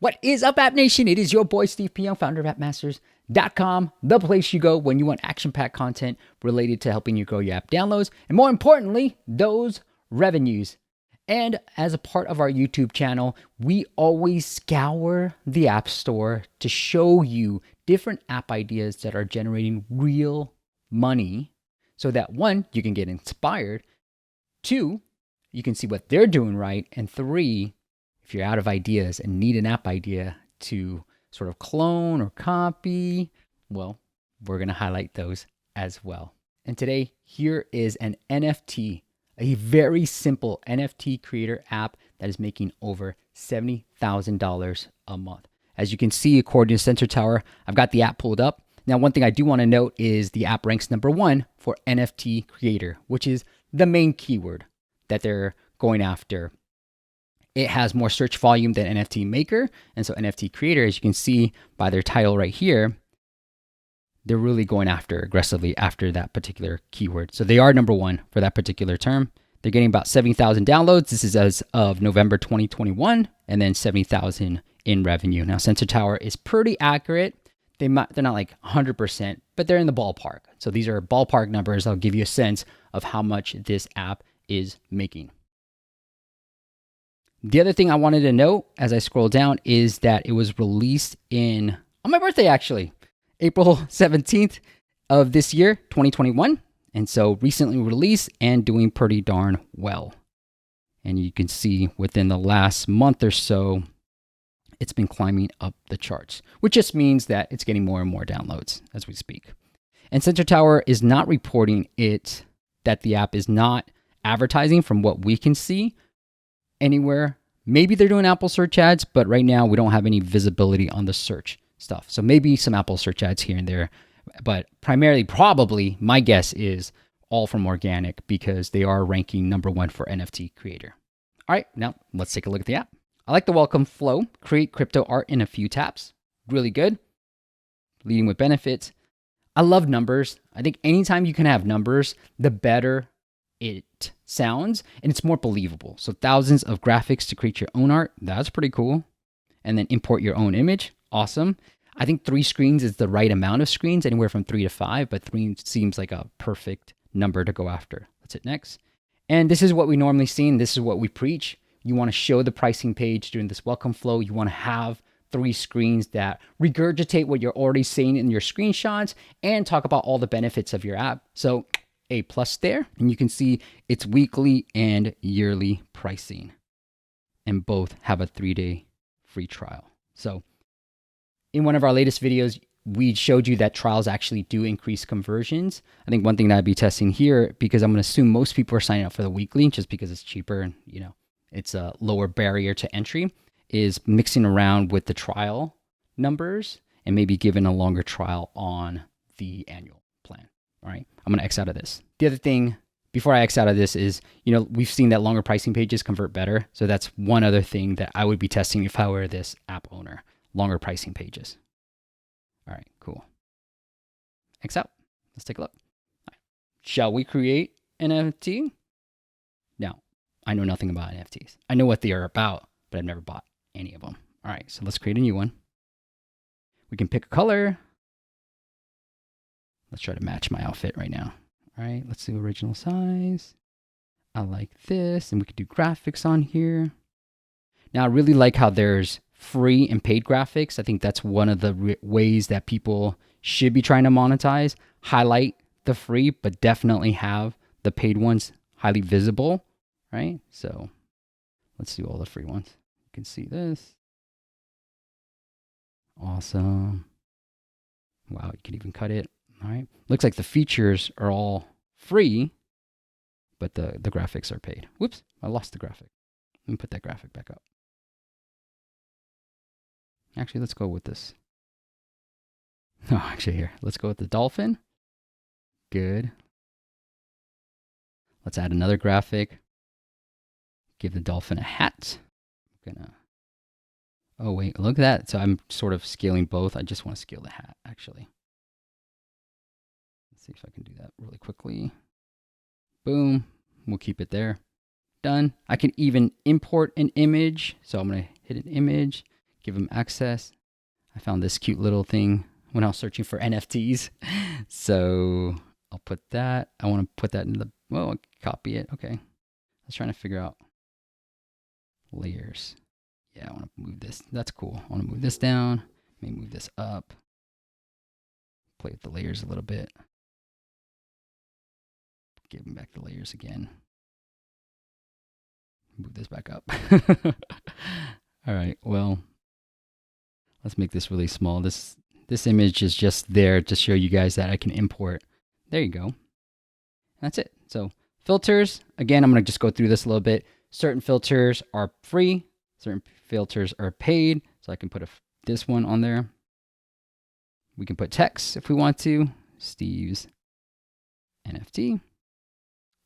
What is up, App Nation? It is your boy, Steve P. Young, founder of appmasters.com, the place you go when you want action-packed content related to helping you grow your app downloads, and more importantly, those revenues. And as a part of our YouTube channel, we always scour the App Store to show you different app ideas that are generating real money so that one, you can get inspired, two, you can see what they're doing right, and three, if you're out of ideas and need an app idea to sort of clone or copy, well, we're going to highlight those as well. And today, here is an NFT, a very simple NFT creator app that is making over $70,000 a month. As you can see, according to Sensor Tower, I've got the app pulled up. Now, one thing I do want to note is the app ranks number 1 for NFT creator, which is the main keyword that they're going after. It has more search volume than NFT maker. And so NFT creator, as you can see by their title right here, they're really going after aggressively after that particular keyword. So they are number 1 for that particular term. They're getting about 70,000 downloads. This is as of November 2021, and then 70,000 in revenue. Now, Sensor Tower is pretty accurate. They're not like 100%, but they're in the ballpark. So these are ballpark numbers. I'll give you a sense of how much this app is making. The other thing I wanted to note as I scroll down is that it was released on my birthday, actually, April 17th of this year, 2021. And so recently released and doing pretty darn well. And you can see within the last month or so, it's been climbing up the charts, which just means that it's getting more and more downloads as we speak. And Sensor Tower is not reporting that the app is not advertising from what we can see anywhere. Maybe they're doing Apple search ads, but right now we don't have any visibility on the search stuff. So maybe some Apple search ads here and there, but primarily, probably, my guess is all from organic because they are ranking number 1 for NFT creator. All right, now let's take a look at the app. I like the welcome flow. Create crypto art in a few taps. Really good. Leading with benefits. I love numbers. I think anytime you can have numbers, the better it sounds, and it's more believable. So thousands of graphics to create your own art. That's pretty cool. And then import your own image. Awesome. I think 3 screens is the right amount of screens, anywhere from 3 to 5, but 3 seems like a perfect number to go after. Let's hit next. And this is what we normally see, and this is what we preach. You want to show the pricing page during this welcome flow. You want to have 3 screens that regurgitate what you're already saying in your screenshots and talk about all the benefits of your app. So A+ there, and you can see it's weekly and yearly pricing, and both have a 3-day free trial. So in one of our latest videos, we showed you that trials actually do increase conversions. I think one thing that I'd be testing here, because I'm going to assume most people are signing up for the weekly just because it's cheaper and it's a lower barrier to entry, is mixing around with the trial numbers and maybe giving a longer trial on the annual plan. All right, I'm going to X out of this. The other thing before I X out of this is, we've seen that longer pricing pages convert better. So that's one other thing that I would be testing if I were this app owner, longer pricing pages. All right, cool. X out. Let's take a look. All right. Shall we create an NFT? Now, I know nothing about NFTs. I know what they are about, but I've never bought any of them. All right, so let's create a new one. We can pick a color. Let's try to match my outfit right now. All right, let's do original size. I like this, and we could do graphics on here. Now, I really like how there's free and paid graphics. I think that's one of the ways that people should be trying to monetize. Highlight the free, but definitely have the paid ones highly visible, right? So let's do all the free ones. You can see this. Awesome. Wow, you can even cut it. All right. Looks like the features are all free, but the graphics are paid. Whoops, I lost the graphic. Let me put that graphic back up. Actually, let's go with this. Oh, actually here. Let's go with the dolphin. Good. Let's add another graphic. Give the dolphin a hat. Oh wait, look at that. So I'm sort of scaling both. I just want to scale the hat, actually. Let's see if I can do that really quickly. Boom. We'll keep it there. Done. I can even import an image. So I'm going to hit an image, give them access. I found this cute little thing when I was searching for NFTs. So I'll put that. I want to put that in the, well, copy it. Okay. I was trying to figure out layers. Yeah, I want to move this. That's cool. I want to move this down. Maybe move this up. Play with the layers a little bit. Give them back the layers again. Move this back up. All right, well, let's make this really small. This image is just there to show you guys that I can import. There you go. That's it. So filters, again, I'm going to just go through this a little bit. Certain filters are free. Certain filters are paid. So I can put this one on there. We can put text if we want to. Steve's NFT.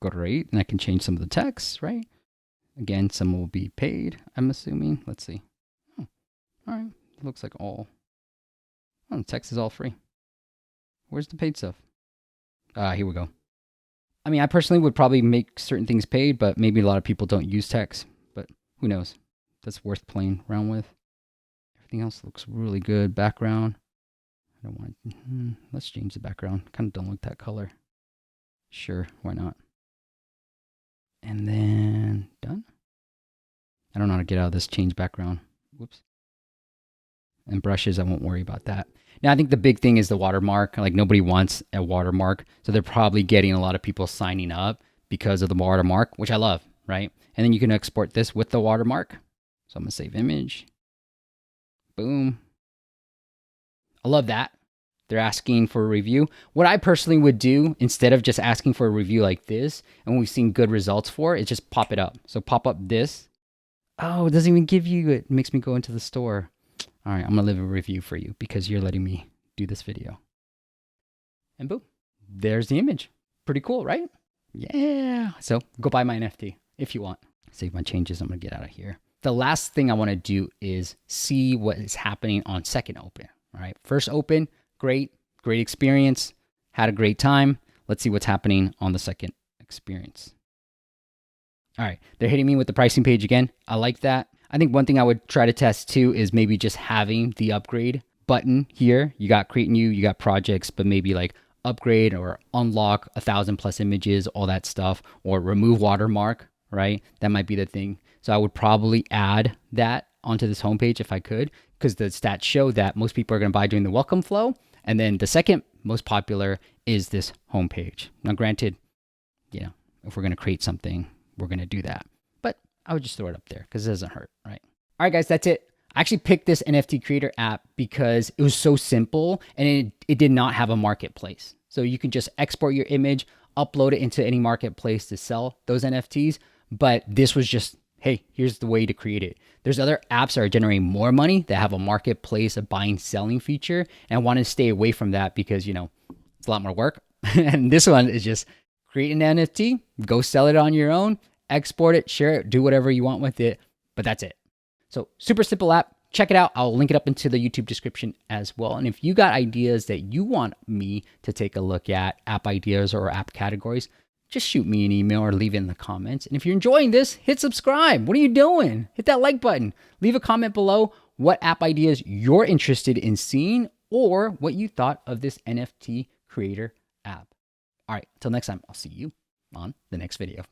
Great. And I can change some of the text, right? Again, some will be paid, I'm assuming. Let's see. Oh, all right. It looks like all. Oh, the text is all free. Where's the paid stuff? Here we go. I mean, I personally would probably make certain things paid, but maybe a lot of people don't use text. But who knows? That's worth playing around with. Everything else looks really good. Background. I don't want. Let's change the background. Kind of don't like that color. Sure, why not? And then done. I don't know how to get out of this change background. Whoops. And brushes, I won't worry about that. Now, I think the big thing is the watermark. Like, nobody wants a watermark. So they're probably getting a lot of people signing up because of the watermark, which I love, right? And then you can export this with the watermark. So I'm going to save image. Boom. I love that. They're asking for a review. What I personally would do, instead of just asking for a review like this, and we've seen good results for, is just pop it up. So pop up this. Oh, it doesn't even give you, it makes me go into the store. All right, I'm going to leave a review for you because you're letting me do this video. And boom, there's the image. Pretty cool, right? Yeah. So go buy my NFT if you want. Save my changes. I'm going to get out of here. The last thing I want to do is see what is happening on second open. All right, first open, great experience. Had a great time. Let's see what's happening on the second experience. All right, they're hitting me with the pricing page again. I like that. I think one thing I would try to test too is maybe just having the upgrade button here. You got create new, you got projects, but maybe like upgrade or unlock 1,000+ images, all that stuff, or remove watermark, right? That might be the thing. So I would probably add that onto this homepage if I could, because the stats show that most people are going to buy during the welcome flow. And then the second most popular is this homepage. Now, granted, you know, if we're going to create something, we're going to do that. But I would just throw it up there because it doesn't hurt, right? All right, guys, that's it. I actually picked this NFT Creator app because it was so simple and it did not have a marketplace. So you can just export your image, upload it into any marketplace to sell those NFTs. But this was just, hey, here's the way to create it. There's other apps that are generating more money that have a marketplace, a buying, selling feature. And I want to stay away from that because, you know, it's a lot more work. And this one is just create an NFT, go sell it on your own, export it, share it, do whatever you want with it. But that's it. So super simple app. Check it out. I'll link it up into the YouTube description as well. And if you got ideas that you want me to take a look at, app ideas or app categories, just shoot me an email or leave it in the comments. And if you're enjoying this, hit subscribe. What are you doing? Hit that like button. Leave a comment below what app ideas you're interested in seeing or what you thought of this NFT Creator app. All right, until next time, I'll see you on the next video.